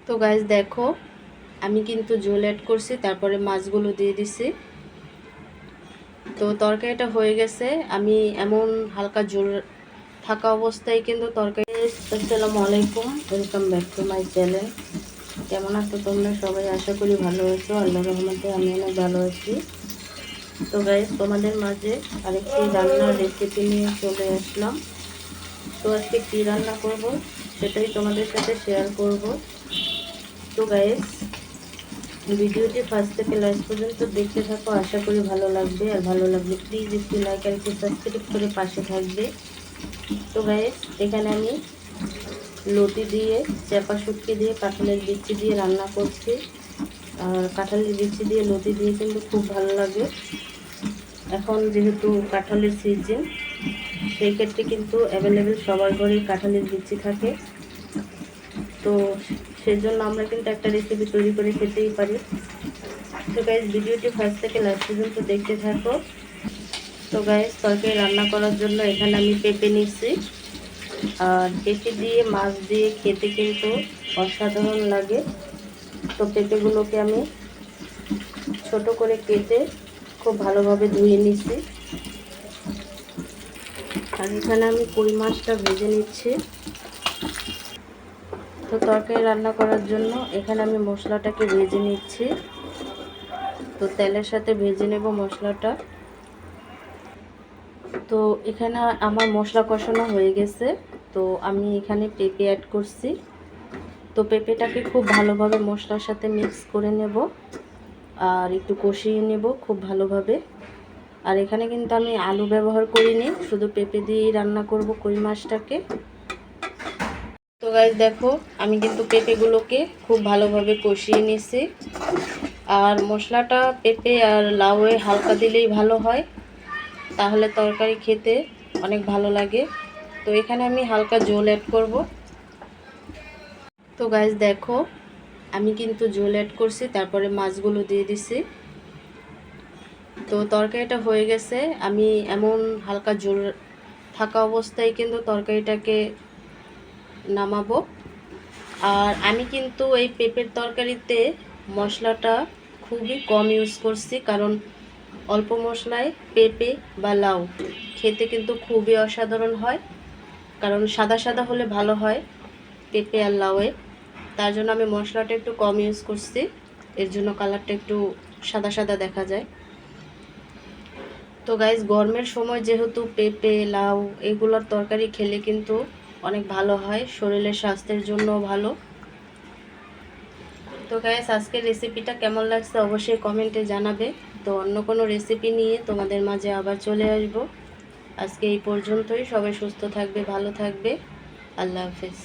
তো গাইস দেখো, আমি কিন্তু ঝোল অ্যাড করছি, তারপরে মাছগুলো দিয়ে দিছি। তো তরকারিটা হয়ে গেছে। আমি এমন হালকা ঝোল থাকা অবস্থায় কিন্তু তরকারি। আসসালামু আলাইকুম, welcome back to my channel. কেমন আছো তোমরা সবাই? আশা করি ভালো আছো। আল্লাহর রহমতে আমি অনেক ভালো আছি। তো গাইস, তোমাদের মাঝে আরেকটি রান্নার রেসিপি নিয়ে চলে আসলাম। তো আজকে কী রান্না করব সেটাই তোমাদের সাথে শেয়ার করব। তো গাইস, ভিডিওটি ফার্স্ট থেকে লাস্ট পর্যন্ত দেখতে থাকো, আশা করি ভালো লাগবে। আর ভালো লাগলে প্লিজ একটু লাইক আর একটু সাবস্ক্রাইব করে পাশে থাকবে। তো গাইস, এখানে আমি লতি দিয়ে, চাপা শুটকি দিয়ে, কাঁঠালের বিচি দিয়ে রান্না করছি। আর কাঁঠালের বিচি দিয়ে লতি দিয়ে কিন্তু খুব ভালো লাগে। এখন যেহেতু কাঁঠালের সিজন, সেই ক্ষেত্রে কিন্তু অ্যাভেলেবেল সবার ঘরেই কাঁঠালের বিচি থাকে। তো সেজন্য আমরা কিন্তু একটা রেসিপি তৈরি করে খেতেই পারি। তো গাইস, ভিডিওটি ফার্স্ট থেকে লাস্ট পর্যন্ত দেখতে থাকো। তো গাইস, তরকারি রান্না করার জন্য এখানে আমি পেঁপে নিচ্ছি। আর পেঁপে দিয়ে মাছ দিয়ে খেতে কিন্তু অসাধারণ লাগে। তো পেঁপেগুলোকে আমি ছোট করে কেটে খুব ভালোভাবে ধুয়ে নিচ্ছি। আর এখানে আমি কই মাছটা ভেজে নিচ্ছি। তো তরকারি রান্না করার জন্য এখানে আমি মশলাটাকে ভেজে নিচ্ছি। তো তেলের সাথে ভেজে নেব মশলাটা। তো এখানে আমার মশলা কষানো হয়ে গেছে। তো আমি এখানে পেঁপে অ্যাড করছি। তো পেঁপেটাকে খুব ভালোভাবে মশলার সাথে মিক্স করে নেব আর একটু কষিয়ে নেব খুব ভালোভাবে। আর এখানে কিন্তু আমি আলু ব্যবহার করিনি, শুধু পেঁপে দিয়েই রান্না করব কই মাছটাকে। তো গাইস দেখো, আমি কিন্তু পেঁপেগুলোকে খুব ভালোভাবে কষিয়ে নিয়েছি। আর মশলাটা পেঁপে আর লাউয়ে হালকা দিলেই ভালো হয়, তাহলে তরকারি খেতে অনেক ভালো লাগে। তো এখানে আমি হালকা ঝোল অ্যাড করব। তো গাইস দেখো, আমি কিন্তু ঝোল অ্যাড করছি, তারপরে মাছগুলো দিয়ে দিছি। তো তরকারিটা হয়ে গেছে। আমি এমন হালকা ঝোল থাকা অবস্থায় কিন্তু তরকারিটাকে নামাবো। আর আমি কিন্তু এই পেঁপের তরকারিতে মশলাটা খুবই কম ইউজ করছি, কারণ অল্প মশলায় পেঁপে বা লাউ খেতে কিন্তু খুবই অসাধারণ হয়। কারণ সাদা সাদা হলে ভালো হয় পেঁপে আর লাউয়ে, তার জন্য আমি মশলাটা একটু কম ইউজ করছি। এর জন্য কালারটা একটু সাদা সাদা দেখা যায়। তো গাইস, গরমের সময় যেহেতু পেঁপে লাউ এগুলোর তরকারি খেলে কিন্তু অনেক ভালো হয়, শরীরের স্বাস্থ্যের জন্য ভালো। তো গাইস, আজকের রেসিপিটা কেমন লাগছে অবশ্যই কমেন্টে জানাবে। তো অন্য কোনো রেসিপি নিয়ে তোমাদের মাঝে আবার চলে আসব। আজকে এই পর্যন্তই। সবাই সুস্থ থাকবে, ভালো থাকবে। আল্লাহ হাফেজ।